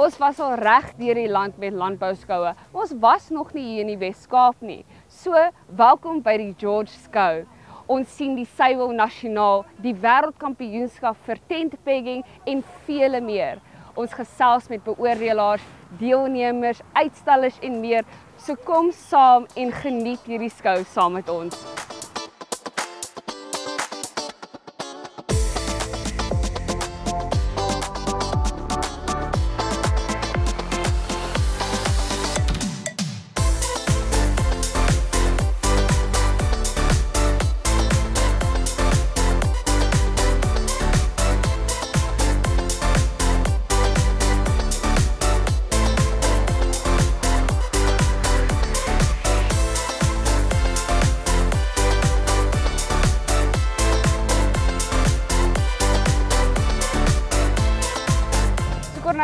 Ons was al reg deur die land met landbouskoue. Ons was nog nie hier in die Wes-Kaap nie. So, welkom by die George Skou. Ons sien die Suiwel Nasionaal, die wêreldkampioenskap vir tentpegging en vele meer. Ons gesels met beoordelaars, deelnemers, uitstallers en meer. So kom saam en geniet hierdie skou saam met ons.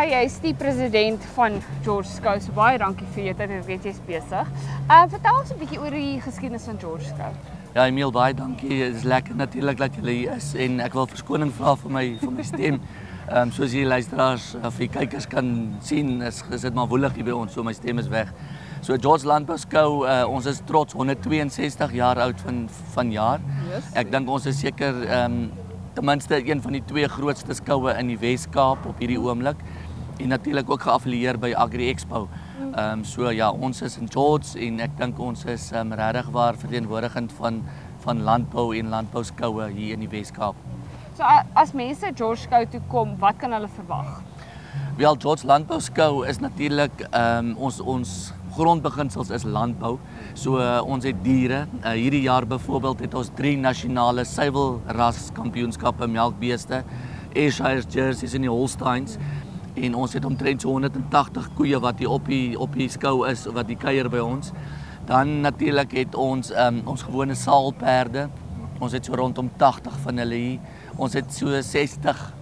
Jy is die president van George Skou, so baie dankie vir jou tyd, ek weet jy is besig. Vertel ons 'n bietjie oor die geskiedenis van George Skou. Ja, Emil, baie dankie. Het is lekker natuurlik dat julle hier is en ek wil verskoning vra vir my stem. Soos die luisteraars of die kykers kan sien, is dit maar woelig hier by ons, so my stem is weg. So George Landbouskou, ons is trots 162 jaar oud vanjaar. Yes. Ek dink ons is seker ten minste een van die twee grootste skoue in die Wes-Kaap op hierdie oomblik. En natuurlik ook geaffilieer by Agri Expo. So ja, ons is in George en ek dink ons is regtig waar verteenwoordigend van landbou en landbouskoue hier in die Wes-Kaap. So as mense George Skou toe kom, wat kan hulle verwag? Wel, George Landbouskou is natuurlik ons grondbeginsels is landbou. So ons het diere. Hierdie jaar byvoorbeeld het ons 3 nasionale suiwelras kampioenskappe melkbeeste, Ayrshires, Jerseys en die Holsteins. En ons het omtrent so 180 koeie wat hier op die skou is, wat die kuier by ons. Dan natuurlik het ons ons gewone saalperde. Ons het so rondom 80 van hulle hier. Ons het so 60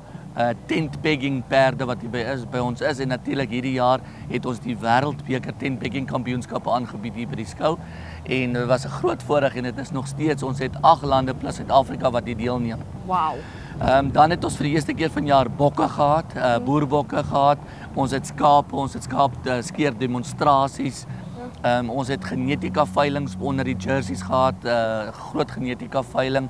tentpegging perde wat hier by ons is. En natuurlik hierdie jaar het ons die wêreldbeker tentpegging kampioenskappe aangebied hier by die skou. En dit was 'n groot voorreg en dit is nog steeds, ons het 8 lande plus Suid-Afrika wat hier deelneem. Wow. Dan het ons vir die eerste keer vanjaar bokke gehad, boerbokke gehad. Ons het skaap skeer demonstrasies. Ons het genetika veilings onder die jerseys gehad, groot genetika veiling.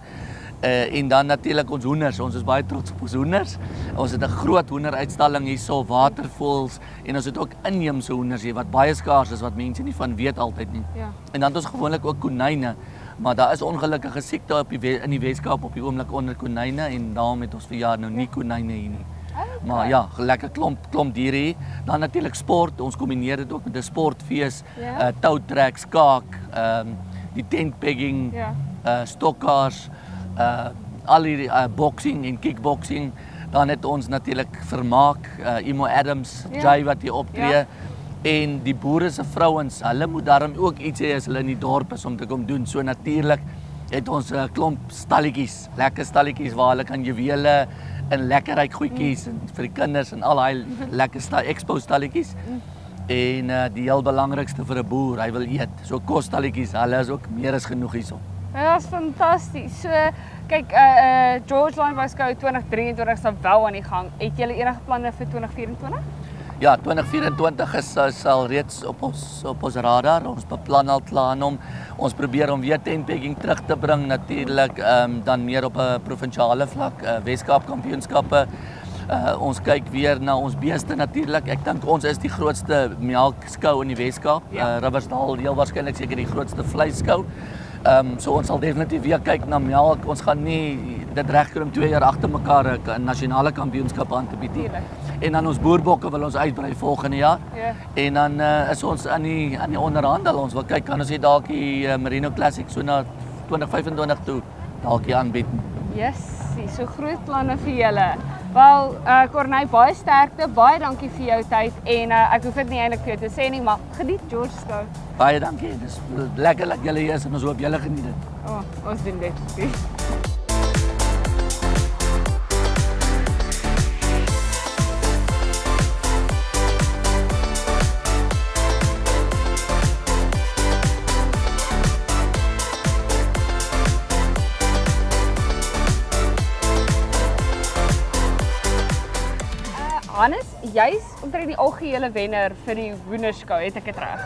En dan natuurlik ons hoenders. Ons is baie trots op ons hoenders. Ons het 'n groot hoenderuitstalling hierso, watervoëls en ons het ook inheemse hoenders hier wat baie skaars is wat mense nie van weet altyd nie. Ja. En dan het ons gewoonlik ook konyne. Maar daar is ongelukkige siekte in die Wes-Kaap op die oomblik onder konyne en daarom het ons vir jaar nou nie konyne hier nie. Okay. Maar ja, lekker klomp diere hier. Dan natuurlik sport. Ons kombineer dit ook met 'n sportfees, toutrek, skaak, die tentpegging, stokkaars, al die boxing en kickboxing. Dan het ons natuurlik vermaak, Imo Adams, Jay wat hier optree. Ja. En die boere se vrouens, hulle moet daarom ook iets hê as hulle in die dorp is om te kom doen. So natuurlik het ons 'n klomp stalletjies, lekker stalletjies waar hulle kan juwele en lekker ryk goedjies en vir die kinders en al daai lekker expo stalletjies. En die heel belangrikste vir 'n boer, hy wil eet. So kosstalletjies, hulle is ook meer as genoeg hierso. Ja, dit is fantasties. So kyk, George Landbouskou 2023 sal wel aan die gang. Het julle enige planne vir 2024? Ja, 2024 is al reeds op ons radar. Ons beplan al klaar om ons probeer om weer tentpegging terug te bring, natuurlik dan meer op 'n provinsiale vlak, Wes-Kaap kampioenskappe. Ons kyk weer na ons beeste natuurlik. Ek dink ons is die grootste melkskou in die Wes-Kaap. Riversdal heel waarskynlik seker die grootste vleisskou. So ons sal definitief weer kyk na melk. Ons gaan nie dit regkry om 2 jaar agter mekaar 'n nasionale kampioenskap aan te bied nie. En dan ons boerbokke wil ons uitbrei volgende jaar. En dan is ons aan die onderhandel. Ons wil kyk kan ons dalk die Merino Classic so na 2025 toe dalk aanbied. Yes, so groot planne vir julle. Wel, Corneille, baie sterkte, baie dankie vir jou tyd en ek hoef dit nie eintlik vir jou te sê nie, maar geniet George Skou. Baie dankie. Dis lekker dat julle hier is en ons hoop julle geniet dit. Ons doen dit. Hannes, jy's omtrent die algehele wenner vir die hoenderskou, het ek dit reg?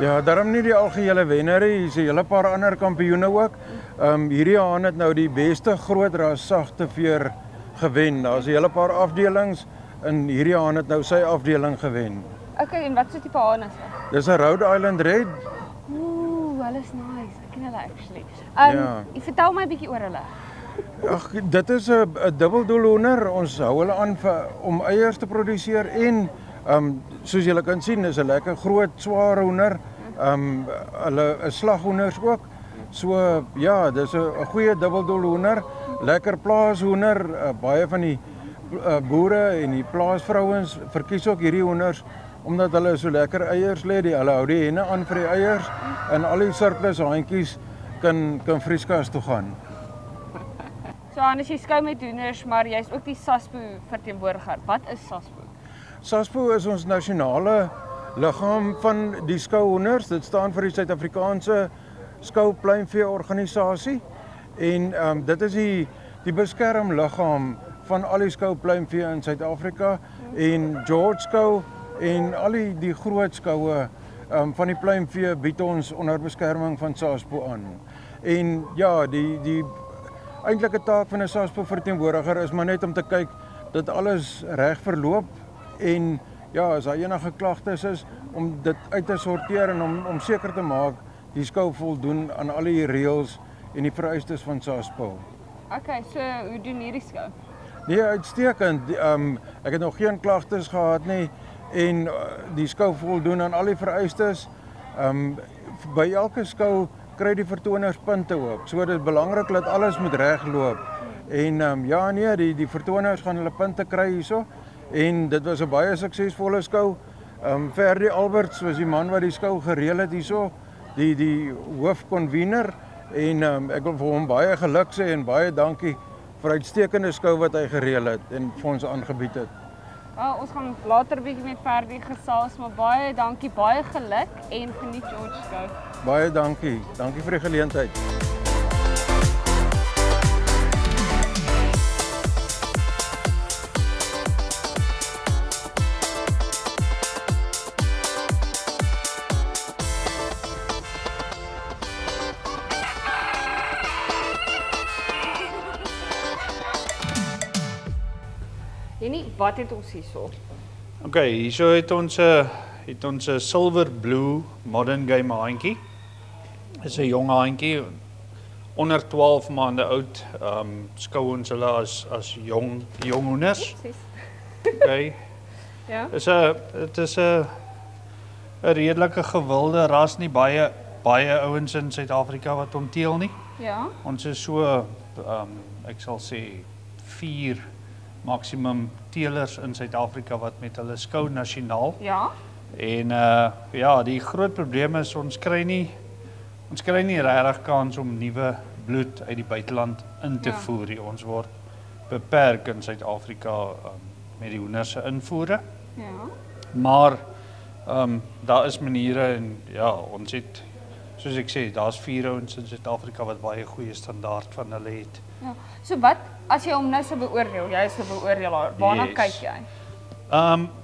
Ja, daarom nie die algehele wenner nie, hier's 'n hele paar ander kampioene ook. Hierdie haan het nou die beste groot ras sagte veer gewen. Daar's 'n hele paar afdelings en hierdie haan het nou sy afdeling gewen. Okay, en wat so tipe haan is dit? Dis 'n Rhode Island Red. Ooh, hulle is nice. Ek ken hulle actually. Ja. Vertel my 'n bietjie oor hulle. Ag, dit is 'n dubbeldoelhoender. Ons hou hulle aan om eiers te produseer en soos julle kan sien, is 'n lekker groot, swaar hoender. Hulle is slaghoenders ook. So ja, dis 'n goeie dubbeldoelhoender, lekker plaashoender. Baie van die boere en die plaasvrouens verkies ook hierdie hoenders omdat hulle so lekker eiers lê. Hulle hou die henne aan vir die eiers en al die surplus haantjies kan vrieskas toe gaan. So Hannes, jy skou met hoenders, maar jy's ook die SASPO verteenwoordiger. Wat is SASPO? SASPO is ons nasionale liggaam van die skouhoenders. Dit staan vir die Suid-Afrikaanse Skou Pluimvee Organisasie en dit is die beskermliggaam van al die skou pluimvee in Suid-Afrika en George Skou en al die groot skoue van die pluimvee bied ons onder beskerming van SASPO aan. En ja, die eintlike taak van 'n SASPO verteenwoordiger is maar net om te kyk dat alles reg verloop en ja, as daar enige klagtes is om dit uit te sorteer en om seker te maak die skou voldoen aan al die reëls en die vereistes van SASPO. Okay, so hoe doen hierdie skou? Nee, uitstekend. Ek het nog geen klagtes gehad nie en die skou voldoen aan al die vereistes. By elke skou kry die vertoners punte ook. So dit is belangrik dat alles moet reg loop. En ja nee, die vertoners gaan hulle punte kry hierso en dit was 'n baie suksesvolle skou. Ferdi Alberts was die man wat die skou gereël het hierso, die hoofkonvener en ek wil vir hom baie geluk sê en baie dankie vir uitstekende skou wat hy gereël het en vir ons aangebied het. Ons gaan later 'n bietjie met Ferdi gesels, maar baie dankie, baie geluk en geniet George skou. Baie dankie. Dankie vir die geleentheid. Jenny, wat het ons hierso? Okay, hierso het ons 'n silver blue modern game haantjie. Is 'n jong haantjie onder 12 maande oud. Skou ons hulle as jong hoenders. Okay. Ja. Dit is 'n redelike gewilde ras, nie baie ouens in Suid-Afrika wat hom teel nie. Ja. Ons is so ek sal sê 4 maksimum teelers in Suid-Afrika wat met hulle skou nasionaal. Ja. En ja, die groot probleem is ons kry nie regtig kans om nuwe bloed uit die buiteland in te voer nie. Ons word beperk in Suid-Afrika met die hoenders se invoere. Ja. Maar daar is maniere en ja, ons het soos ek sê, daar's 4 ouens in Suid-Afrika wat baie goeie standaard van hulle het. Ja. So wat as jy hom nou sou beoordeel? Jy is 'n beoordelaar. Waarna kyk jy?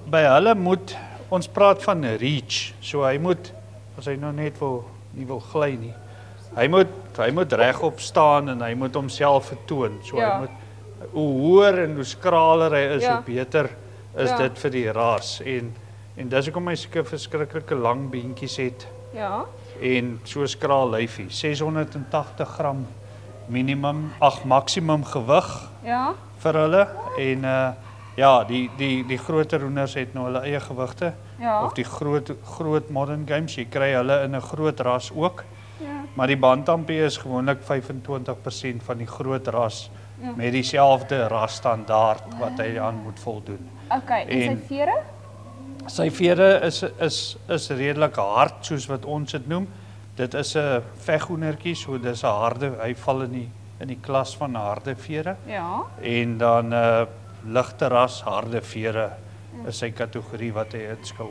By hulle moet ons praat van reach. So hy moet as hy nou net nie wil gly nie. Hy moet regop staan en hy moet homself vertoon. So hy moet hoe hoër en hoe skraler hy is, hoe beter is dit vir die ras. En dis hoekom hy sulke verskriklike lang beentjies het. Ja. En so skraal lyfie, 680 gram maksimum gewig vir hulle en ja, die groter hoenders het nou hulle eie gewigte of die groot modern games, jy kry hulle in 'n groot ras ook. Maar die bantampie is gewoonlik 25% van die groot ras met dieselfde rasstandaard wat hy aan moet voldoen. Okay, en sy vere? Sy vere is redelik hard soos wat ons dit noem. Dit is 'n veghoendertjie, so dis 'n harde, hy val in die klas van harde vere. Ja. En dan ligte ras harde vere is sy kategorie wat hy inskou.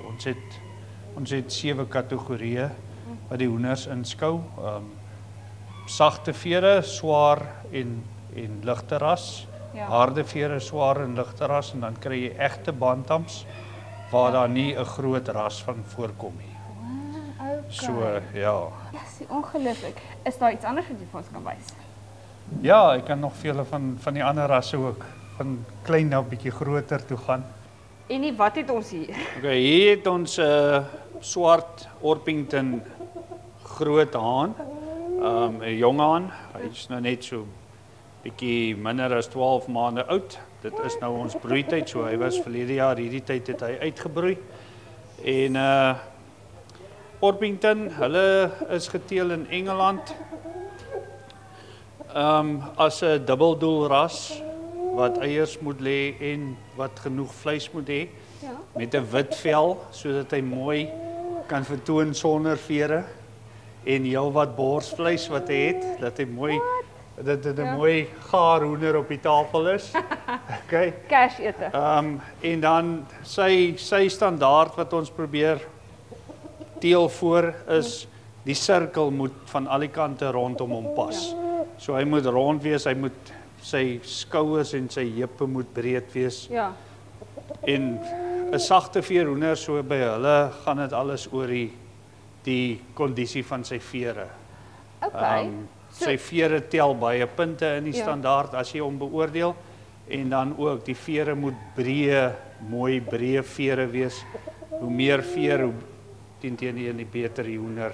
Ons het 7 kategorieë wat die hoenders inskou. Sagte vere, swaar en ligte ras harde vere, swaar en ligte ras en dan kry jy egte bantams waar daar nie 'n groot ras van voorkom nie. So ja. Ja, is ongelooflik. Is daar iets anders wat jy vir ons kan wys? Ja, ek kan nog vele van die ander rasse ook van klein na 'n bietjie groter toe gaan. En wat het ons hier? Okay, hier het ons 'n swart Orpington groot haan. 'n jong haan. Hy's nou net so bietjie minder as 12 maande oud. Dit is nou ons broeityd, so hy was verlede jaar hierdie tyd het hy uitgebroei. En Orpington, hulle is geteel in Engeland. As 'n dubbeldoel ras wat eiers moet lê en wat genoeg vleis moet hê. Ja. Met 'n wit vel sodat hy mooi kan vertoon sonder vere en heelwat borsvleis wat hy het, dat hy mooi dat dit 'n mooi gaar hoender op die tafel is. Okay. Cash ete. En dan sy standaard wat ons probeer teel voor is die sirkel moet van al die kante rondom hom pas. So hy moet rond wees, hy moet sy skouers en sy heupe moet breed wees. Ja. En 'n sagte veerhoender so by hulle gaan dit alles oor die kondisie van sy vere. Okay. Sy vere tel baie punte in die standaard as jy hom beoordeel en dan ook die vere moet mooi breë vere wees. Hoe meer veer, hoe teen die beter die hoender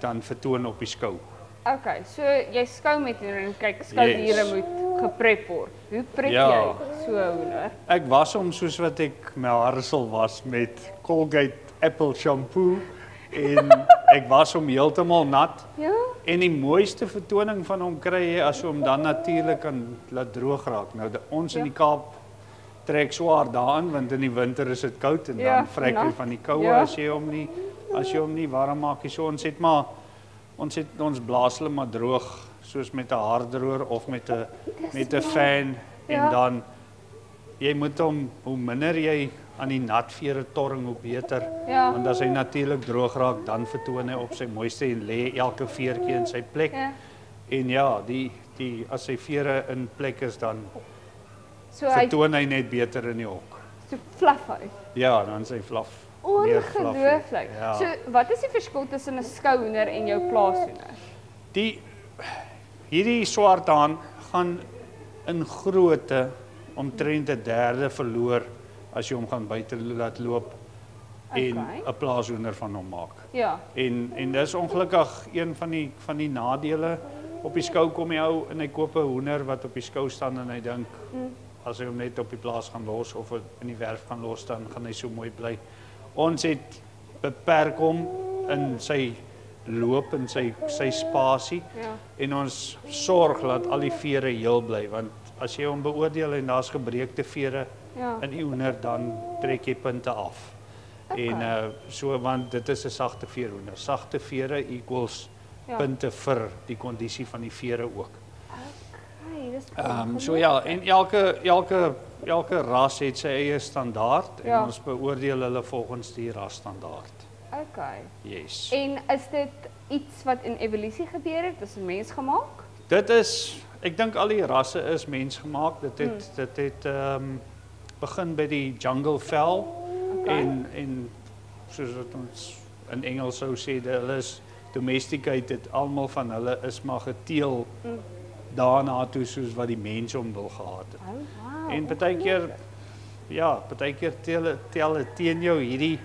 dan vertoon op die skou. Okay, so jy skou met hoender en kyk, skoudiere moet geprep word. Hoe prep jy so 'n hoender? Ek was hom soos wat ek my hare sal was met Colgate Apple shampoo en ek was hom heeltemal nat. Ja. En die mooiste vertoning van hom kry jy as jy hom dan natuurlik kan laat droog raak. Nou ons in die Kaap trek swaar daarin want in die winter is dit koud en dan vrek jy van die koue as jy hom nie warm maak nie. So ons blaas hulle maar droog soos met 'n haardroër of met 'n fan en dan jy moet hom hoe minder jy aan die nat vere torring hoe beter. Ja. Want as hy natuurlik droog raak dan vertoon hy op sy mooiste en lê elke veertjie in sy plek. Ja. En ja, as sy vere in plek is dan so vertoon hy net beter in die hok. So fluff hy. Ja, dan sy fluff. Ongelooflik. Ja. So wat is die verskil tussen 'n skouhoender en jou plaashoender? Hierdie swart haan gaan in grootte omtrent 'n derde verloor as jy hom gaan buite laat loop en 'n plaashoender van hom maak. Ja. En dis ongelukkig een van die nadele. Op die skou kom jy ou en hy koop 'n hoender wat op die skou staan en hy dink as hy hom net op die plaas gaan los of in die werf gaan los dan gaan hy so mooi bly. Ons het beperk hom in sy loop en sy spasie en ons sorg dat al die vere heel bly want as jy hom beoordeel en daar's gebreekte vere in die hoender dan trek jy punte af. En so want dit is 'n sagte veerhoender. Sagte vere equals punte vir die kondisie van die vere ook. So ja, en elke ras het sy eie standaard en ons beoordeel hulle volgens die rasstandaard. Okay. Yes. En is dit iets wat in evolusie gebeur het, is mensgemaak? Dit is, ek dink al die rasse is mensgemaak. Dit het begin by die jungle vel en soos wat ons in Engels sou sê, hulle is domesticated, almal van hulle is maar geteel daarna toe soos wat die mense hom wil gehad het. En partykeer tel dit teen jou hierdie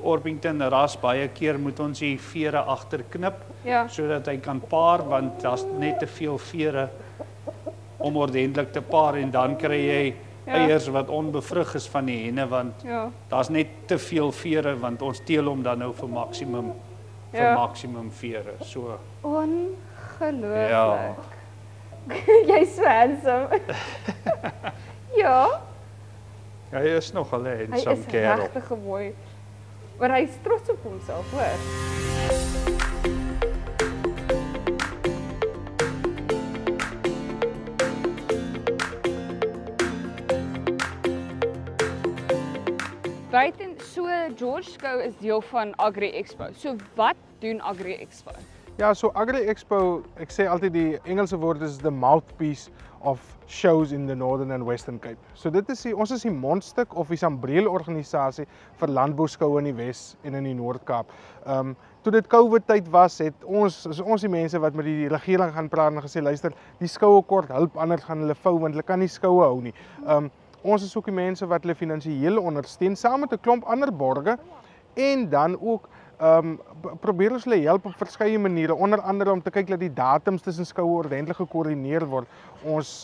Orpington ras baie keer moet ons die vere agterknip sodat hy kan paar want daar's net te veel vere om ordentlik te paar en dan kry jy eiers wat onbevrug is van die henne want daar's net te veel vere want ons teel hom dan nou vir maksimum vere. So ongelooflik. Ja. Jy's so handsome. Ja. Hy is nog 'n handsome kerel. Hy is regtig mooi. Maar hy is trots op homself, hoor. Buiten so George Skou is deel van Agri Expo. So wat doen Agri Expo? Ja, so Agri Expo, ek sê altyd die Engelse woord is the mouthpiece of shows in the Northern and Western Cape. So dit is ons is die mondstuk of die sambreelorganisasie vir landbouskoue in die Wes en in die Noord-Kaap. Toe dit COVID tyd was, het ons die mense wat met die regering gaan praat en gesê, luister, die skoue kort hulp, anders gaan hulle vou want hulle kan nie skoue hou nie. Ons is ook die mense wat hulle finansiëel ondersteun saam met 'n klomp ander borge en dan ook probeer ons hulle help op verskeie maniere, onder andere om te kyk dat die datums tussen skoue ordentlik gekoördineer word. Ons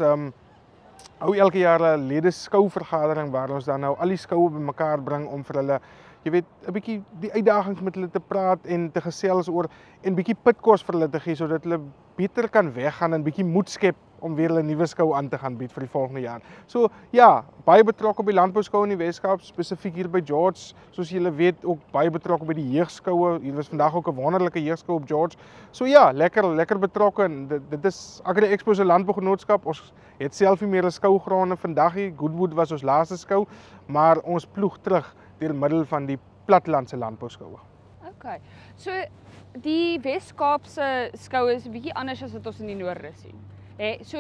hou elke jaar 'n lede-skouvergadering waar ons dan nou al die skoue bymekaar bring om vir hulle, jy weet, 'n bietjie die uitdagings met hulle te praat en te gesels oor en bietjie pitkos vir hulle te gee sodat hulle beter kan weggaan en bietjie moed skep om weer hulle nuwe skou aan te gaan bied vir die volgende jaar. So ja, baie betrokke op die landbouskou in die Weskaap, spesifiek hier by George, soos julle weet, ook baie betrokke by die jeugskoue. Hier was vandag ook 'n wonderlike jeugskou op George. So ja, lekker betrokke en dit is Agri Expo se landbougenootskap. Ons het self nie meer 'n skougronde vandag nie. Goodwood was ons laaste skou, maar ons ploeg terug deur middel van die platlandse landbouskoue. Okay. So die Wes-Kaapse skoue is 'n bietjie anders as wat ons in die Noorde sien. So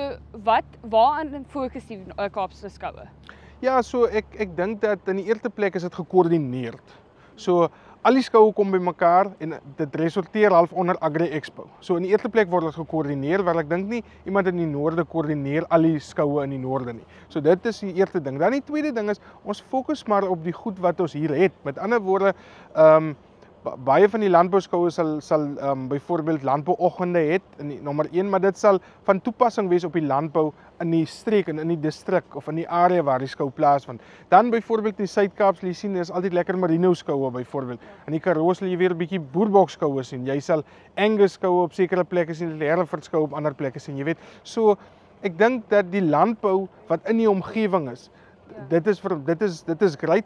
waaraan fokus die Kaapse skoue? Ja, so ek dink dat in die eerste plek is dit gekoördineer. So al die skoue kom bymekaar en dit resulteer half onder Agri Expo. So in die eerste plek word dit gekoördineer, want ek dink nie iemand in die Noorde koördineer al die skoue in die Noorde nie. So dit is die eerste ding. Dan die tweede ding is ons fokus maar op die goed wat ons hier het. Met ander woorde, baie van die landbouskoue sal byvoorbeeld landbouoggende het in nommer 1, maar dit sal van toepassing wees op die landbou in die streek en in die distrik of in die area waar die skou plaasvind. Dan byvoorbeeld in die Suid-Kaap sal jy sien, is altyd lekker merino skoue byvoorbeeld. In die Karoo sal jy weer 'n bietjie boerbokskoue sien. Jy sal Angus skoue op sekere plekke sien, Hereford skoue op ander plekke sien, jy weet. So ek dink dat die landbou wat in die omgewing is, dit is great.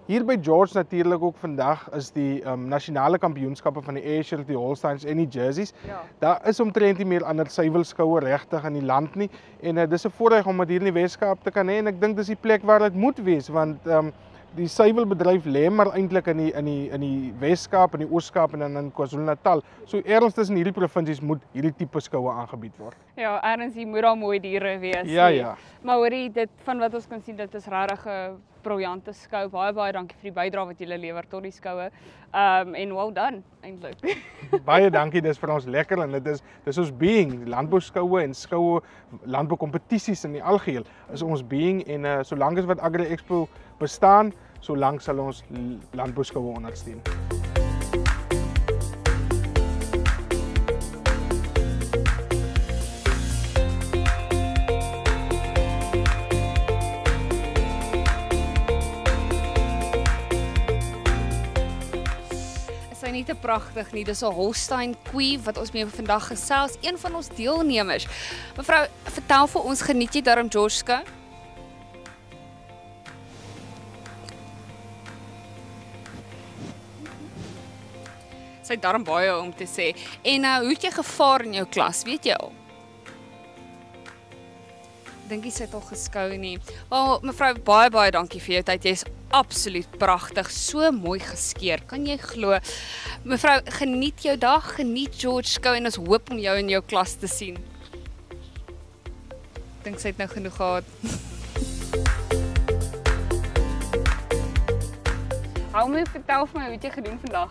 Hier by George natuurlik ook vandag is die nasionale kampioenskappe van die Ayrshire, die Holsteins en die Jerseys. Ja. Daar is omtrent nie meer ander suiwelskoue regtig in die land nie en dis 'n voorreg om dit hier in die Weskaap te kan hê en ek dink dis die plek waar dit moet wees want die suiwelbedryf lê maar eintlik in die Weskaap en die Oos-Kaap en dan in KwaZulu-Natal. So ergens tussen hierdie provinsies moet hierdie tipe skoue aangebied word. Ja, ergens hier moet daar mooi diere wees. Ja. Maar hoorie, dit van wat ons kan sien, dit is regtig 'n briljante skou. Baie dankie vir die bydrae wat julle lewer tot die skoue. En well done eintlik. Baie dankie, dis vir ons lekker en dis ons being, landbouskoue en skoue, landboukompetisies in die algeheel is ons being en solank as wat Agri Expo bestaan, solank sal ons landbouskoue ondersteun. Nie te pragtig nie, dis 'n Holstein koe wat ons mee vandag gesels, een van ons deelnemers. Mevrou, vertel vir ons, geniet jy daarom George skou? Sy het daarom baie om te sê. En hoe het jy gevaar in jou klas, weet jy al? Dink jy sy het al geskou nie. Wel, mevrou, baie dankie vir jou tyd. Jy's absoluut pragtig, so mooi geskeer. Kan jy glo? Mevrou, geniet jou dag, geniet George skou en ons hoop om jou in jou klas te sien. Dink sy het nou genoeg gehad. Hou my vertel vir my, hoe het jy gedoen vandag?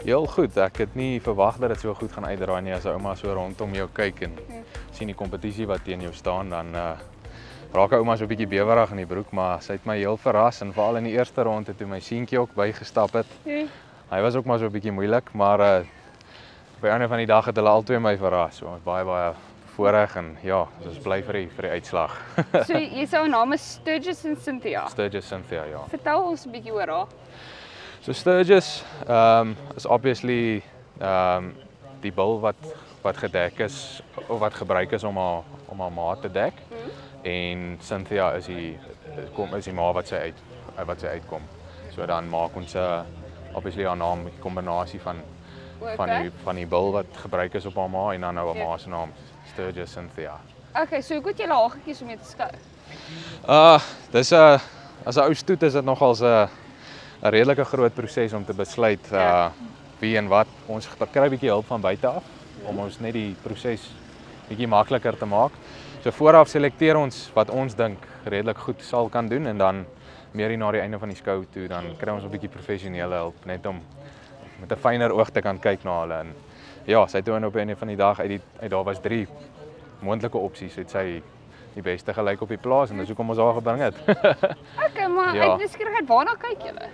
Heel goed, ek het nie verwag dat dit so goed gaan uitdraai nie as 'n ouma so rondom jou kyk en sien die kompetisie wat teen jou staan, dan raak 'n ouma so 'n bietjie bewerig in die broek, maar sy het my heel verras en veral in die eerste ronde toe my seentjie ook bygestap het. Hy was ook maar so 'n bietjie moeilik, maar op die einde van die dag het hulle albei my verras. So baie voorreg en ja, ons bly vir die uitslag. So jy sê jou naam is Sturgis en Cynthia. Sturgis Cynthia, ja. Vertel ons 'n bietjie oor haar. So Sturgis is obviously die bil wat gedek is of wat gebruik is om haar ma te dek. En Cynthia is die ma wat sy uitkom. So dan maak ons obviously haar naam 'n kombinasie van die bil wat gebruik is op haar ma en dan nou haar ma se naam, Sturgis Cynthia. Okay, so hoe het jy haar gekies om mee te skou? Dis as 'n ou stoet is dit nogals 'n redelike groot proses om te besluit wie en wat. Ons kry 'n bietjie hulp van buite af om ons net die proses bietjie makliker te maak. So vooraf selekteer ons wat ons dink redelik goed sal kan doen en dan meer na die einde van die skou toe dan kry ons 'n bietjie professionele hulp net om met 'n fyner oog te kan kyk na hulle en ja, sy toon op 'n einde van die dag uit daar was 3 moontlike opsies het sy die beste gelyk op die plaas en dis hoekom ons haar gebring het. Okay, maar Ja. uit nuuskierigheid, waarna kyk julle?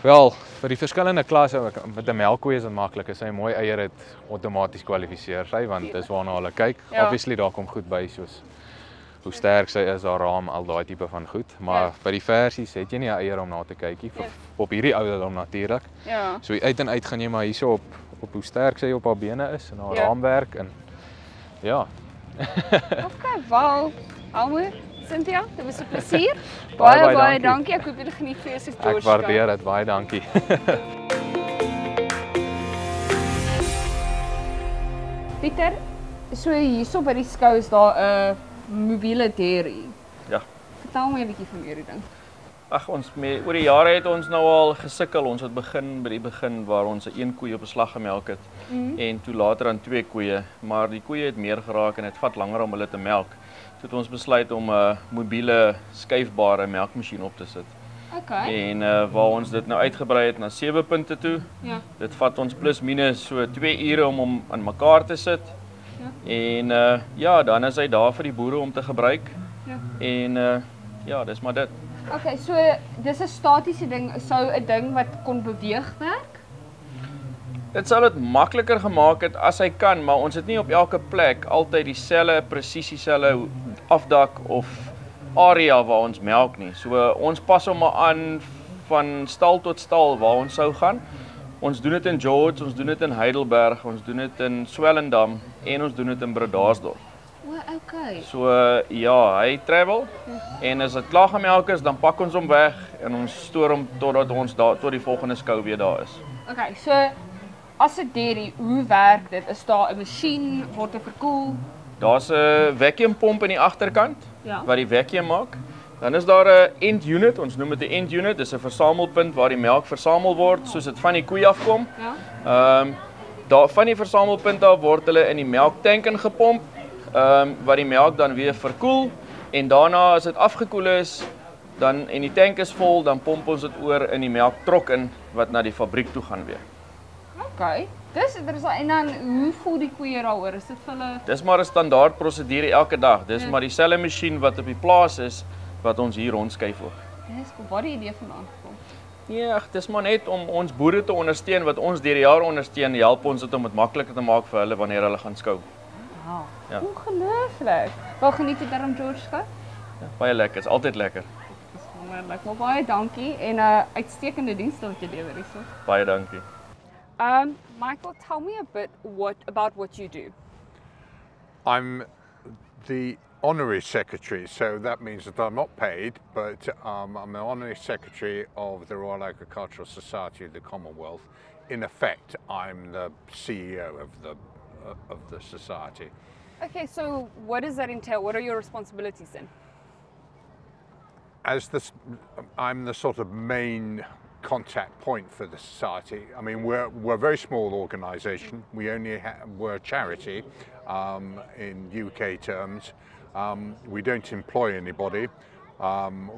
Wel, vir die verskillende klasse met 'n melkkoe is dit maklik as sy 'n mooi eier het, outomaties kwalifiseer sy want dis waarna hulle kyk. Ja. Obviously daar kom goed by soos hoe sterk sy is, haar raam, al daai tipe van goed, maar by die versies het jy nie 'n eier om na te kykie op hierdie ouderdom natuurlik. Ja. So uit en uit gaan jy maar hierso op hoe sterk sy op haar bene is en haar Ja. raamwerk en ja. Okay, wel, Almo, Cynthia, dit was 'n plesier. Baie Baie dankie. dankie. Ek hoop julle geniet vir julle Ek waardeer dit, baie dankie. Pieter, so hierso by die skou is daar 'n mobiele dairy. Ja. Vertel my 'n bietjie van hierdie ding. Ag oor die jare het ons nou al gesukkel. Ons het begin by die begin waar ons 'n een koe op 'n slag gemelk het en toe later aan 2 koeie, maar die koeie het meer geraak en dit vat langer om hulle te melk. Toe het ons besluit om 'n mobiele skuifbare melkmasjien op te sit. Okay. En waar ons dit nou uitgebrei het na 7 punte toe. Ja. Dit vat ons plus minus so 2 ure om hom aan mekaar te sit. Ja. En ja, dan is hy daar vir die boere om te gebruik. Ja. En ja, dis maar dit. Okay, so dis 'n statiese ding, sou 'n ding wat kon beweeg werk? Dit sal dit makliker gemaak het as hy kan, maar ons het nie op elke plek altyd dieselfde presisieselde afdak of area waar ons melk nie. So ons pas hom maar aan van stal tot stal waar ons sou gaan. Ons doen dit in George, ons doen dit in Heidelberg, ons doen dit in Swellendam en ons doen dit in Bredasdorp. O, okay. So ja, hy travel en as dit klaar gemelk is, dan pak ons hom weg en ons stoor hom totdat ons tot die volgende skou weer daar is. Okay, so as 'n dairy, hoe werk dit? Is daar 'n masjien, word dit verkoel? Daar's 'n vacuumpomp in die agterkant Ja. wat die vacuum maak. Dan is daar 'n end unit, ons noem dit 'n end unit, dis 'n versamelpunt waar die melk versamel word soos dit van die koei afkom. Ja. Daar van die versamelpunt af word hulle in die melktank ingepomp, wat die melk dan weer verkoel en daarna as dit afgekoel is, dan en die tank is vol, dan pomp ons dit oor in die melktrok in wat na die fabriek toe gaan weer. Okay. Dis interessant. En dan hoe voel die koeie daaroor? Is dit vir hulle Dis maar 'n standaard prosedure elke dag. Dis maar dieselfde masjien wat op die plaas is wat ons hier rondskuif ook. Dis cool. Waar die idee vandaan gekom? Ja, dis maar net om ons boere te ondersteun wat ons deur die jare ondersteun, help ons dit om dit makliker te maak vir hulle wanneer hulle gaan skou. Wow. Ja. Ongelooflik. Wel geniet jy daarom George skou? Ja, baie lekker, is altyd lekker. Dis wonderlik. Maar baie dankie en uitstekende dienste wat jy lewer hierso. Baie dankie. Michael, tell me a bit about what you do. I'm the honorary secretary, so that means that I'm not paid, but I'm the honorary secretary of the Royal Agricultural Society of the Commonwealth. In effect, I'm the CEO of the society. Okay, so what does that entail? What are your responsibilities then? I'm the sort of main contact point for the society. I mean, we're a very small organisation. We're a charity in UK terms. We don't employ anybody.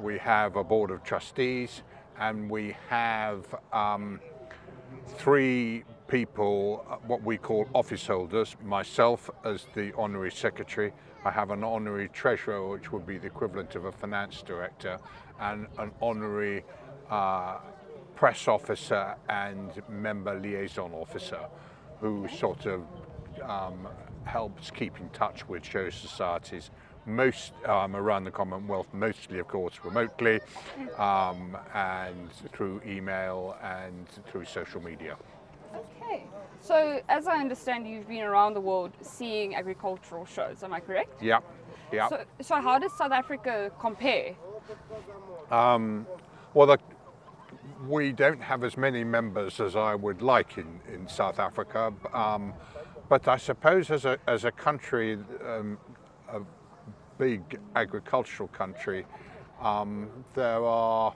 We have a board of trustees, and we have 3 people, what we call office holders. Myself as the honorary secretary. I have an honorary treasurer, which would be the equivalent of a finance director, and an honorary press officer and member liaison officer, who sort of helps keep in touch with show societies, most around the Commonwealth, mostly of course remotely, and through email and through social media. Okay. So, as I understand, you've been around the world seeing agricultural shows, am I correct? Yeah, yeah. So how does South Africa compare? Well, we don't have as many members as I would like in South Africa, but I suppose as a country, a big agricultural country, there are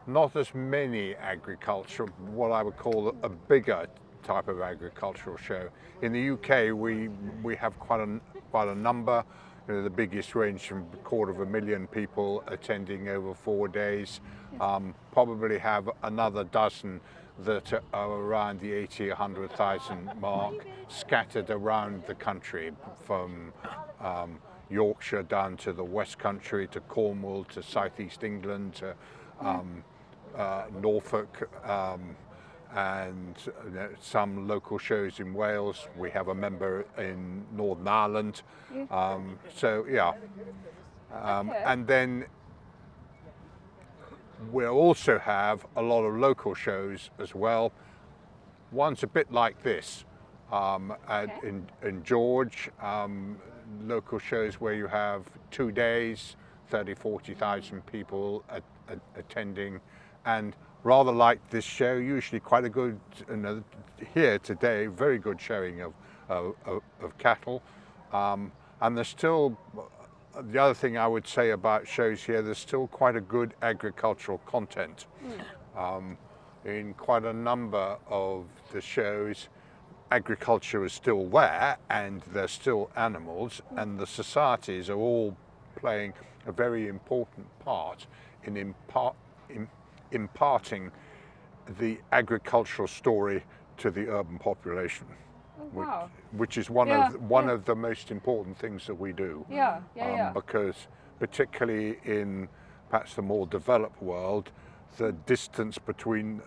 not as many what I would call a bigger type of agricultural show. In the UK, we have quite a number. You know, the biggest range from 250,000 people attending over 4 days. Probably have another dozen that are around the 100,000 mark, scattered around the country, from Yorkshire down to the West Country, to Cornwall, to Southeast England, to Norfolk, and some local shows in Wales. We have a member in Northern Ireland. So yeah, and then we'll also have a lot of local shows as well. One's a bit like this, in George, local shows where you have 2 days, 30,000-40,000 people attending, and rather like this show, usually quite a good, here today, very good showing of cattle. And there's still, the other thing I would say about shows here, there's still quite a good agricultural content. In quite a number of the shows, agriculture is still there, and there's still animals, and the societies are all playing a very important part in imparting the agricultural story to the urban population. Wow. Which is one of the most important things that we do. Because particularly in perhaps the more developed world, the distance between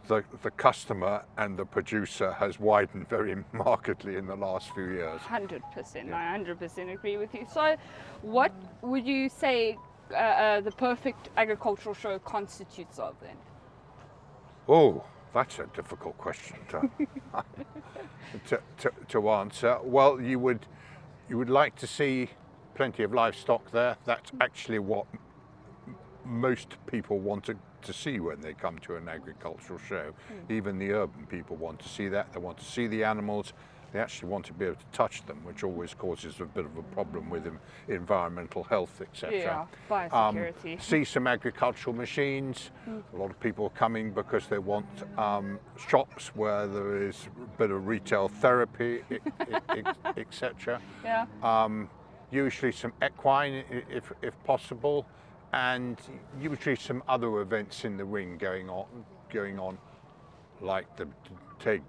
the customer and the producer has widened very markedly in the last few years. 100%, I 100% agree with you. So what would you say the perfect agricultural show constitutes of then? Oh, that's a difficult question to answer. Well, you would like to see plenty of livestock there. That's actually what most people want to see when they come to an agricultural show. Even the urban people want to see that. They want to see the animals. They actually want to be able to touch them, which always causes a bit of a problem with environmental health, etc. Biosecurity. See some agricultural machines. A lot of people are coming because they want shops where there is a bit of retail therapy, etc. Usually some equine, if possible, and usually some other events in the ring going on, like the tent.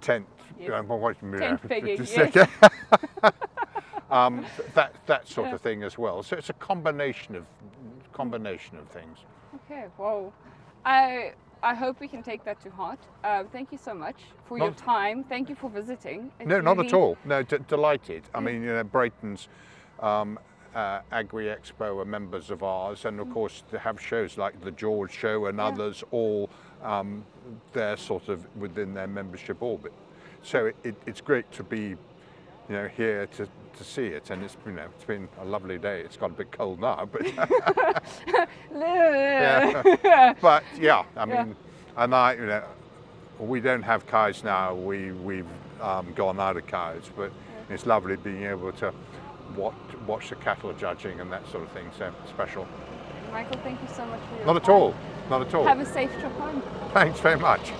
Tent pegging, that sort of thing as well. So it's a combination of things. Okay, well, I hope we can take that to heart. Thank you so much for your time. Thank you for visiting. No, not at all. No, delighted. I mean, Brayton's Agri Expo are members of ours, and of course they have shows like the George Show and others, all they're sort of within their membership orbit. So it's great to be, here to see it, and it's been a lovely day. It's got a bit cold now, but but yeah, I mean, and we don't have cows now. We've gone out of cows, but it's lovely being able to watch the cattle judging and that sort of thing. So special. Michael, thank you so much for your time. Not at all. Have a safe trip home. Thanks very much.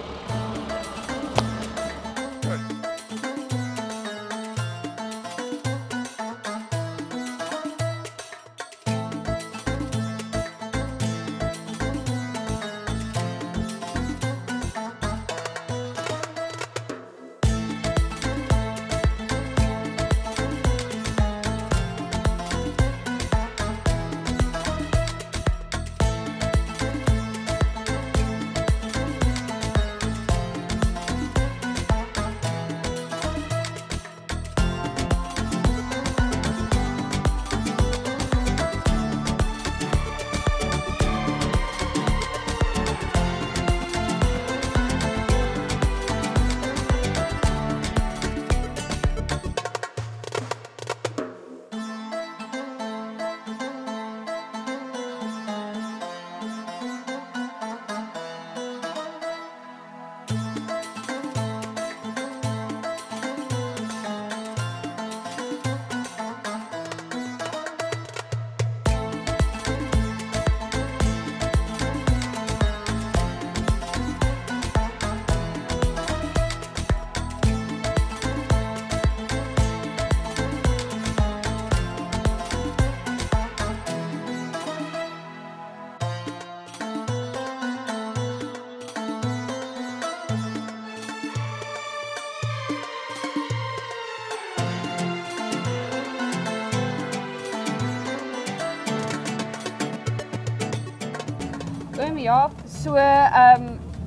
ja, so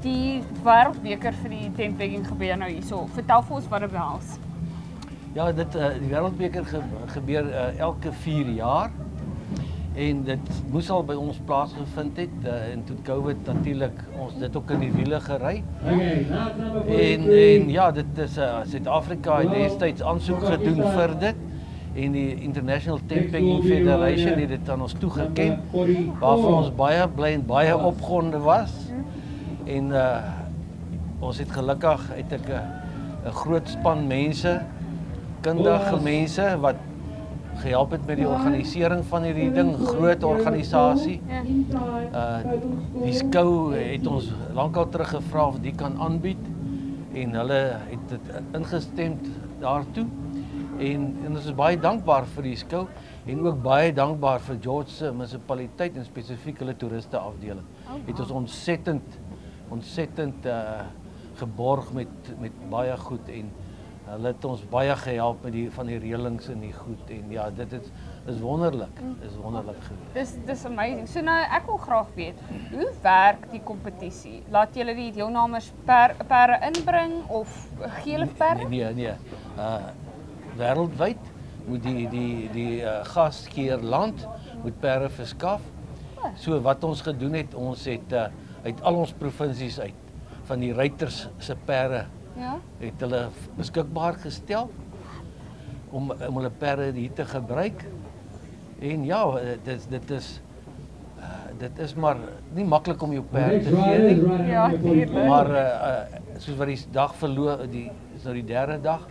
die wêreldbeker vir die tentpegging gebeur nou hierso. Vertel vir ons wat dit behels. Ja, die wêreldbeker gebeur elke 4 jaar. En dit moes al by ons plaasgevind het en toe COVID natuurlik ons dit ook in die wiele gery. En ja, dit is Suid-Afrika het destyds aansoek gedoen vir dit en die International Tentpegging Federation het dit aan ons toegeken waarvan ons baie bly en baie opgewonde was. En ons het gelukkig het ek 'n groot span mense, kundige mense wat gehelp het met die organisering van hierdie ding, groot organisasie. Die skou het ons lankal teruggevra of die kan aanbied en hulle het dit ingestem daartoe. En ons is baie dankbaar vir die skou en ook baie dankbaar vir George se munisipaliteit en spesifiek hulle toeriste afdeling. Het ons ontsettend geborg met baie goed en hulle het ons baie gehelp met van die reëlings en die goed en ja, dit is wonderlik. Dis wonderlik geweest. Dis amazing. So nou ek wil graag weet, hoe werk die kompetisie? Laat julle die deelnemers perde inbring of gee hulle perde? Nee. Wêreldwyd moet die gasheer land moet perde verskaf. So wat ons gedoen het, ons het uit al ons provinsies uit van die ruiters se perde het hulle beskikbaar gestel om hulle perde hier te gebruik. En ja, dit is maar nie maklik om jou perd te gee nie. Ja, tuurlik. Maar soos wat die dag verloop, is nou die 3de dag,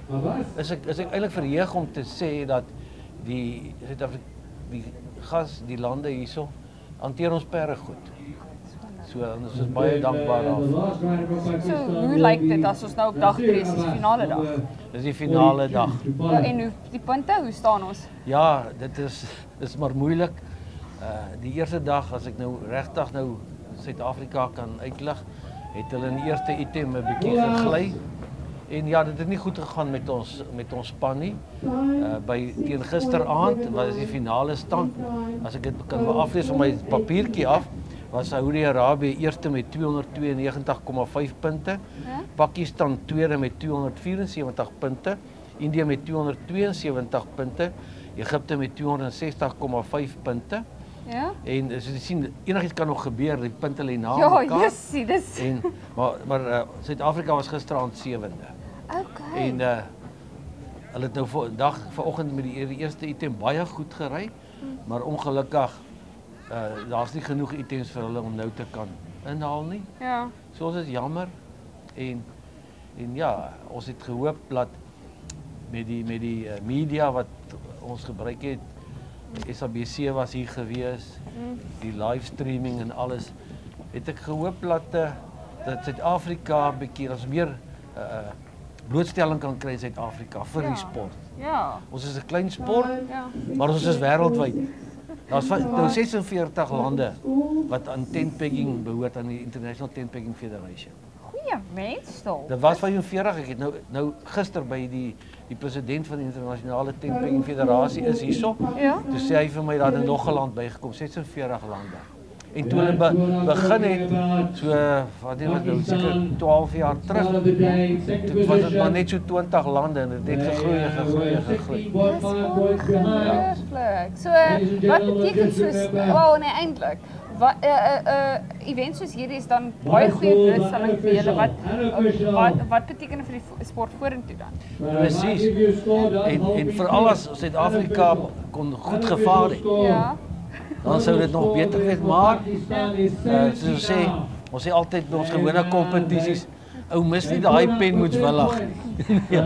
is ek eintlik verheug om te sê dat die lande hierso hanteer ons perde goed. So ons is baie dankbaar daarvoor. So hoe lyk dit as ons nou op dag 3 is, die finale dag? Dis die finale dag. En hoe die punte, hoe staan ons? Ja, dit is maar moeilik. Die eerste dag as ek nou regtig nou Suid-Afrika kan uitlig, het hulle in die eerste item 'n bietjie gegly. En ja, dit het nie goed gegaan met ons span nie. Teen gisteraand was die finale stand. As ek dit kan aflees van my papiertjie af, was Saudi-Arabië eerste met 292,5 punte, Pakistan tweede met 274 punte, India met 272 punte, Egipte met 260,5 punte. Ja? En as jy sien, enigiets kan nog gebeur, die punte lê na mekaar. Ja, jessie, dis. Maar Suid-Afrika was gisteraand 7de. Okay. En hulle het nou vanoggend met die eerste item baie goed gery, maar ongelukkig daar's nie genoeg items vir hulle om nou te kan inhaal nie. Ja. So ons is jammer en ja, ons het gehoop dat met die media wat ons gebruik het, SABC was hier gewees, die livestreaming en alles, het ek gehoop dat Suid-Afrika bietjie as meer blootstelling kan kry in Suid-Afrika vir die sport. Ja. Ons is 'n klein sport, maar ons is wêreldwyd. Daar's nou 46 lande wat aan tentpegging behoort aan die International Tentpegging Federation. Goeie mens tog. Dit was 45, ek het nou gister by die president van die Internasionale Tentpegging Federasie is hierso. Ja. Toe sê hy vir my dat er nog 'n land bygekom, 46 lande. En toe hulle begin het, so wat nou seker 12 jaar terug, toe was dit maar net so 20 lande en dit het gegroei. So wat beteken soos, nee eintlik, events soos hierdie is dan baie goeie blootstelling vir julle, wat beteken vir die sport vorentoe dan? Presies, en veral as Suid-Afrika kon goed gevaar het. Ja. Dan sou dit nog beter wees, maar soos ons sê altyd by ons gewone kompetisies, ou mis nie daai pen moetswillig nie. Ja.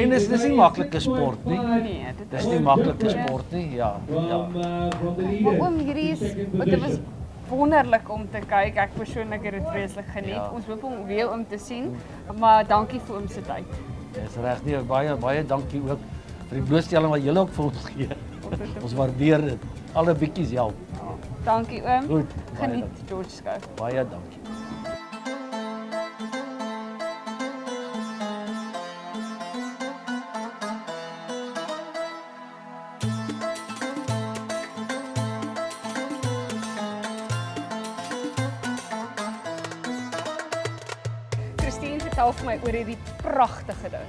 En dis nie maklike sport nie. Nee, dis nie maklike sport nie. Ja. Oom, hierdie dit was wonderlik om te kyk. Ek persoonlik het dit vreeslik geniet. Ja. Ons hoop om weer om te sien, maar dankie vir oom se tyd. Dis reg nie, baie dankie ook vir die blootstelling wat julle ook vir ons gee. Ons waardeer dit. Alle bietjies help. Dankie oom. Goed. Geniet George Skou. Baie dankie. Vertel vir my oor hierdie pragtige ding.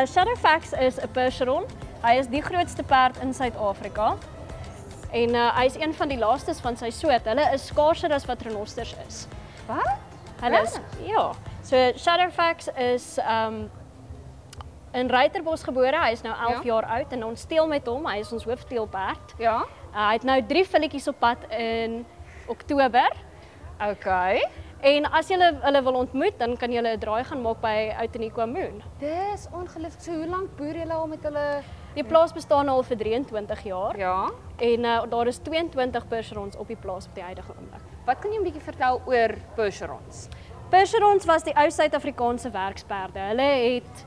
Shadowfax is 'n percheron. Hy is die grootste perd in Suid-Afrika. En hy is een van die laastes van sy soort. Hulle is skaarser as wat renosters is. Wat? Hulle is, ja. So Shadowfax is in Ruiterbos gebore. Hy is nou 11 jaar oud en ons steel met hom. Hy is ons hoofsteelperd. Ja. Hy het nou 3 filletjies op pad in Oktober. Okay. En as jy hulle wil ontmoet, dan kan jy 'n draai gaan maak by Outeniqua Moon. Dis ongelooflik. So hoe lank boer julle al met hulle? Die plaas bestaan al vir 23 jaar. Ja. En daar is 22 percherons op die plaas op die huidige oomblik. Wat kan jy 'n bietjie vertel oor percherons? Percherons was die ou Suid-Afrikaanse werksperde. Hulle het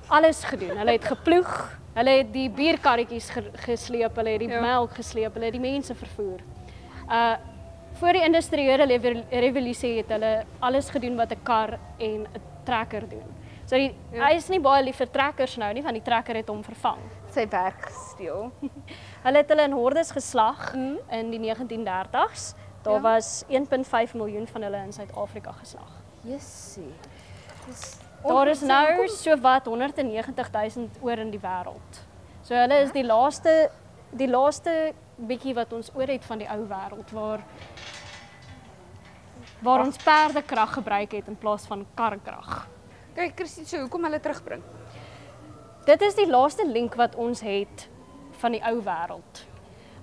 alles gedoen. Hulle het geploeg, hulle het die bierkarretjies gesleep, hulle het die melk gesleep, hulle het die mense vervoer. Voor die industriële revolusie het hulle alles gedoen wat 'n kar en 'n trekker doen. So hy is nie baie lief vir trekkers nou nie, want die trekker het hom vervang. Sy werk gesteel. Hulle het hulle in hordes geslag in die 1930s. Daar was 1.5 miljoen van hulle in Suid-Afrika geslag. Jessie. Daar is nou so wat 190 000 oor in die wêreld. So hulle is die laaste bietjie wat ons oor het van die ou wêreld waar ons perdekrag gebruik het in plaas van karkrag. Kyk, Christine, so hoekom hulle terugbring? Dit is die laaste link wat ons het van die ou wêreld.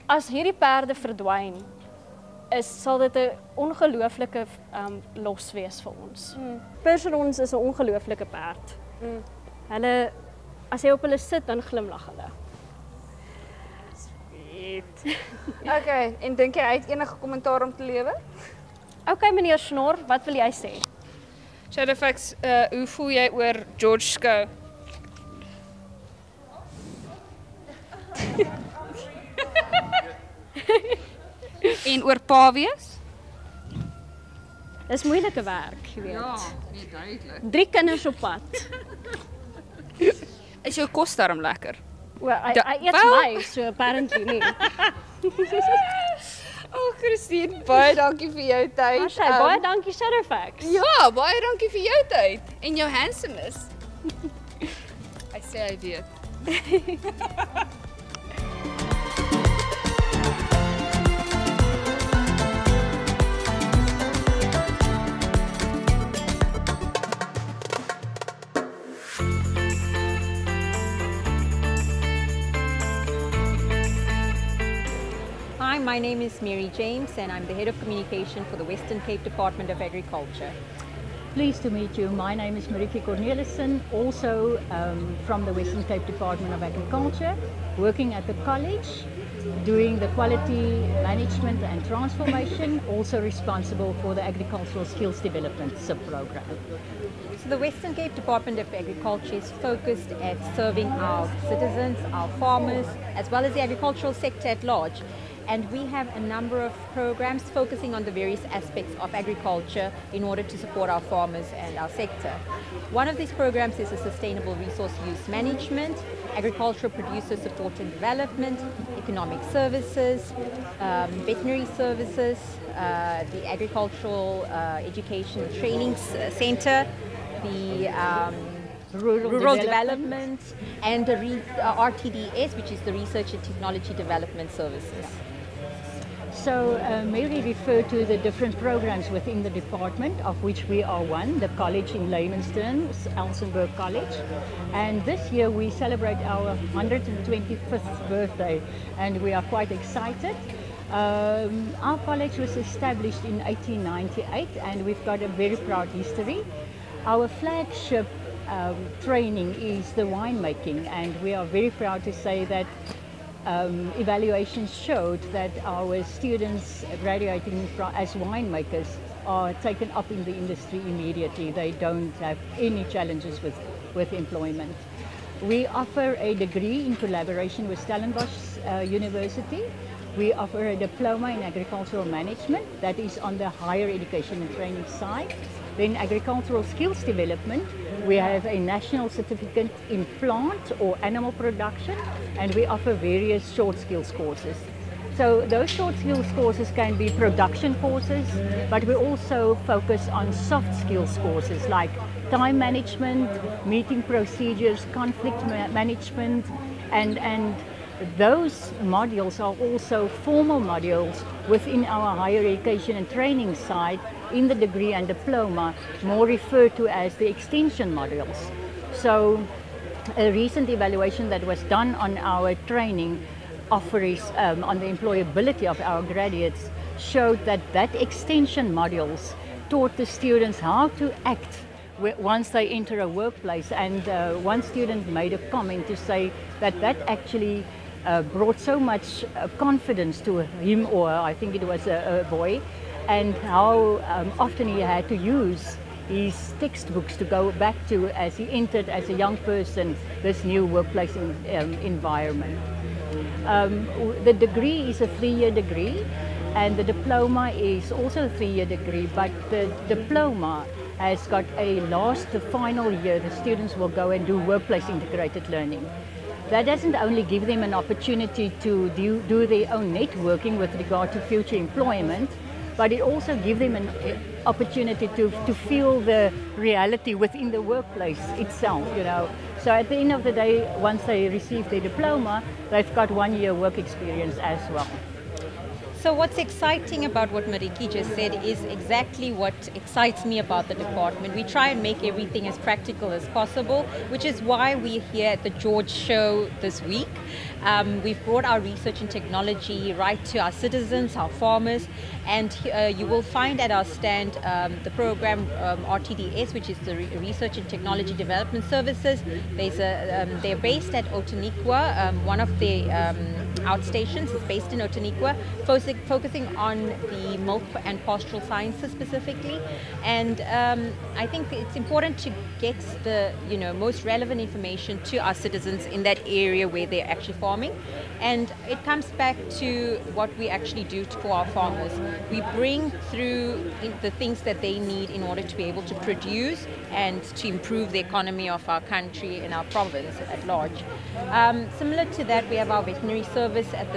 As hierdie perde verdwyn, sal dit 'n ongelooflike los wees vir ons. Percherons is 'n ongelooflike perd. Hulle, as jy op hulle sit, dan glimlag hulle. Okay, en dink jy hy het enige kommentaar om te lewe? Okay, meneer Snor, wat wil jy sê? Shadowfax, hoe voel jy oor George Skou? En oor pa wees? Dis moeilike werk, jy weet. Ja, nee, duidelik. 3 kinders op pad. Is jou kos daarom lekker? Hy eet my, so apparently nie. Christine, baie dankie vir jou tyd. Baie dankie Shadowfax. Ja, baie dankie vir jou tyd en jou handsomeness. Hy sê hy weet. Hi, my name is Mary James and I'm the Head of Communication for the Western Cape Department of Agriculture. Pleased to meet you. My name is Marieke Cornelissen, also from the Western Cape Department of Agriculture, working at the college, doing the quality management and transformation, also responsible for the agricultural skills development sub-program. So the Western Cape Department of Agriculture is focused at serving our citizens, our farmers, as well as the agricultural sector at large. And we have a number of programs focusing on the various aspects of agriculture in order to support our farmers and our sector. One of these programs is a sustainable resource use management, agricultural producer support and development, economic services, veterinary services, the agricultural education training center, the rural development, and the RTDS, which is the Research and Technology Development Services. So Mary referred to the different programs within the department, of which we are one, the college in Leymenston, Elsenburg College. And this year we celebrate our 125th birthday, and we are quite excited. Our college was established in 1898, and we've got a very proud history. Our flagship training is the winemaking, and we are very proud to say that evaluations showed that our students graduating as winemakers are taken up in the industry immediately. They don't have any challenges with employment. We offer a degree in collaboration with Stellenbosch University. We offer a diploma in agricultural management that is on the higher education and training side. Then agricultural skills development, we have a national certificate in plant or animal production, and we offer various short skills courses. So those short skills courses can be production courses, but we also focus on soft skills courses like time management, meeting procedures, conflict management, and those modules are also formal modules within our higher education and training side in the degree and diploma, more referred to as the extension modules. So a recent evaluation that was done on our training offerings on the employability of our graduates showed that extension modules taught the students how to act once they enter a workplace. And one student made a comment to say that actually brought so much confidence to him, or I think it was a boy, and how often he had to use his textbooks to go back to as he entered as a young person this new workplace environment. The degree is a 3-year degree, and the diploma is also a 3-year degree, but the diploma has got a the final year. The students will go and do workplace integrated learning. That doesn't only give them an opportunity to do their own networking with regard to future employment, but it also gives them an opportunity to feel the reality within the workplace itself, you know. So at the end of the day, once they receive their diploma, they've got 1 year work experience as well. So what's exciting about what Mariki just said is exactly what excites me about the department. We try and make everything as practical as possible, which is why we're here at the George Show this week. We've brought our research and technology right to our citizens, our farmers, and you will find at our stand the program RTDS, which is the Research and Technology Development Services. They're based at Outeniqua. One of the outstations is based in Outeniqua, focusing on the milk and pastoral sciences specifically. And I think it's important to get the most relevant information to our citizens in that area where they're actually farming. And it comes back to what we actually do for our farmers. We bring through the things that they need in order to be able to produce and to improve the economy of our country and our province at large. Similar to that, we have our veterinary service at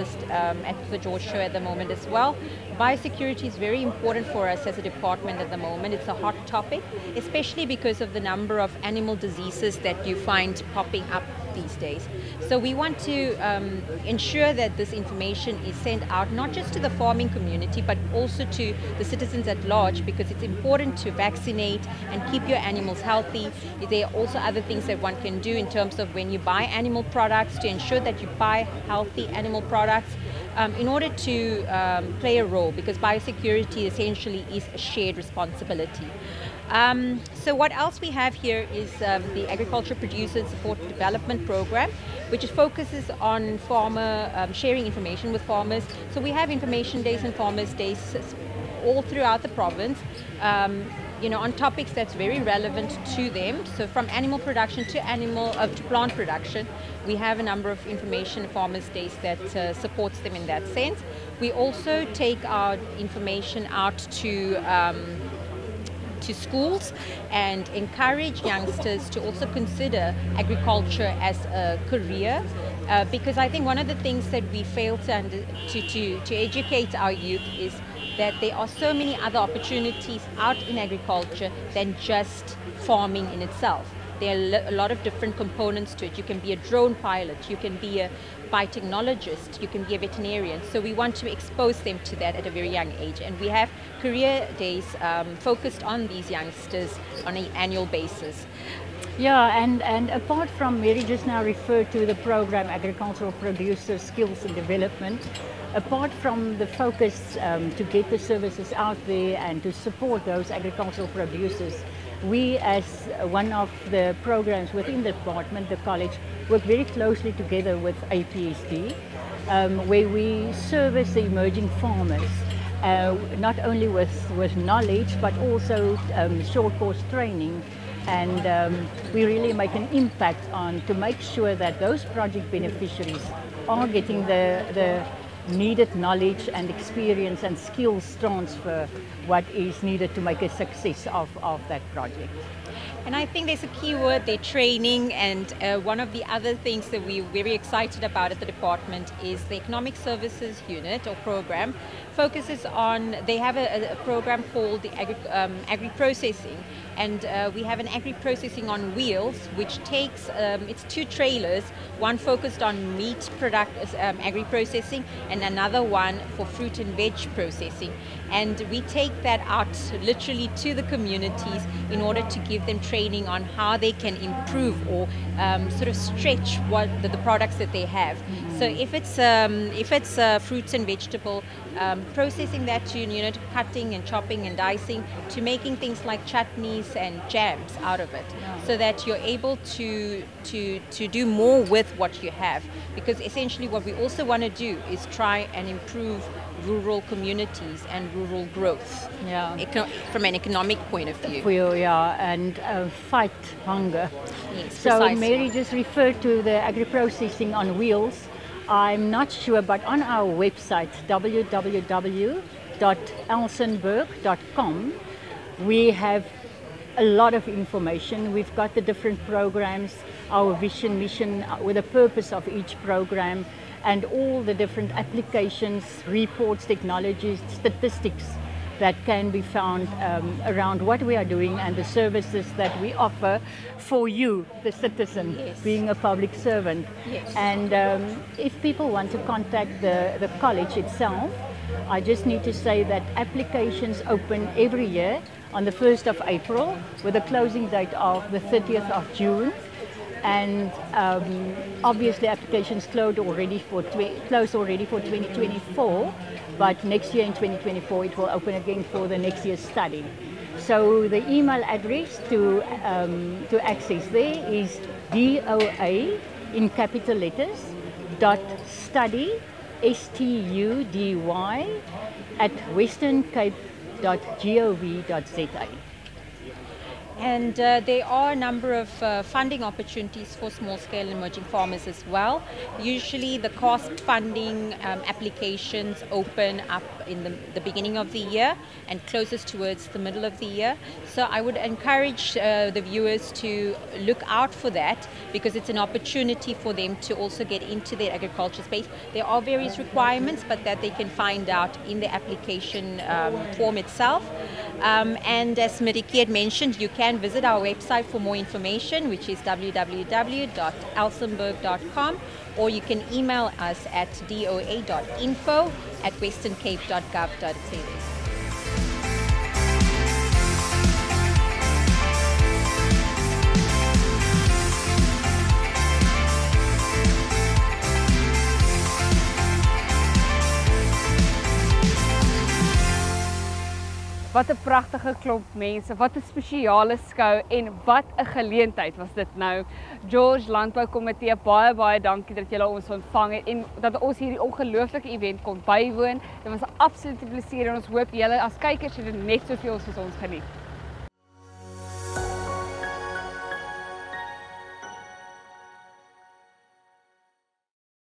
the George Show at the moment as well. Biosecurity is very important for us as a department at the moment. It's a hot topic, especially because of the number of animal diseases that you find popping up these days. So we want to ensure that this information is sent out not just to the farming community but also to the citizens at large, because it's important to vaccinate and keep your animals healthy. There are also other things that one can do in terms of when you buy animal products to ensure that you buy healthy animal products in order to play a role, because biosecurity essentially is a shared responsibility. So what else we have here is the Agriculture Producers Support Development Program, which focuses on farmer sharing information with farmers. So we have information days and farmers days all throughout the province, on topics that's very relevant to them. So from animal production to plant production, we have a number of information farmers days that supports them in that sense. We also take our information out to schools and encourage youngsters to also consider agriculture as a career, because I think one of the things that we fail to educate our youth is that there are so many other opportunities out in agriculture than just farming in itself. There are a lot of different components to it. You can be a drone pilot, you can be a biotechnologist, you can be a veterinarian. So we want to expose them to that at a very young age. And we have career days focused on these youngsters on an annual basis. Yeah, and apart from, Mary just now referred to the program Agricultural Producer Skills and Development, apart from the focus to get the services out there and to support those agricultural producers, we, as one of the programs within the department, the college, work very closely together with APSD, where we service the emerging farmers, not only with knowledge, but also short course training. And we really make an impact to make sure that those project beneficiaries are getting the needed knowledge and experience and skills transfer what is needed to make a success of that project. And I think there's a key word there, training, and one of the other things that we're very excited about at the department is the Economic Services Unit or program focuses on, they have a program called the agri-processing, and we have an agri-processing on wheels which takes, it's 2 trailers, one focused on meat product agri-processing and another one for fruit and veg processing. And we take that out literally to the communities in order to give them training on how they can improve or sort of stretch what the products that they have. So if it's fruits and vegetable, processing that to cutting and chopping and dicing to making things like chutneys and jams out of it, so that you're able to do more with what you have. Because essentially what we also want to do is try and improve rural communities and rural growth, from an economic point of view. And fight hunger. Yes, so precisely. Mary just referred to the agri-processing on wheels. I'm not sure, but on our website, www.elsenburg.com, we have a lot of information. We've got the different programs, our vision, mission, with the purpose of each program, and all the different applications, reports, technologies, statistics that can be found around what we are doing and the services that we offer for you, the citizen, being a public servant. And if people want to contact the college itself, I just need to say that applications open every year on the 1st of April with a closing date of the 30th of June. And obviously applications closed already for 2024, but next year in 2024 it will open again for the next year's study. So the email address to access there is DOA in capital letters .study STUDY at westerncape.gov.za. And there are a number of funding opportunities for small-scale emerging farmers as well. Usually the cost funding applications open up in the beginning of the year and closes towards the middle of the year. So I would encourage the viewers to look out for that, because it's an opportunity for them to also get into the agriculture space. There are various requirements, but that they can find out in the application form itself. And as Mariki had mentioned, you can visit our website for more information, which is www.elsenburg.com, or you can email us at doa.info@westerncape.gov.za. Wat 'n pragtige klomp mense, wat 'n spesiale skou en wat 'n geleentheid was dit nou. George Landboukomitee, baie dankie dat julle ons ontvang het en dat ons hierdie ongelooflike event kon bywoon. Dit was 'n absolute plesier en ons hoop julle as kykers het dit net soveel soos ons geniet.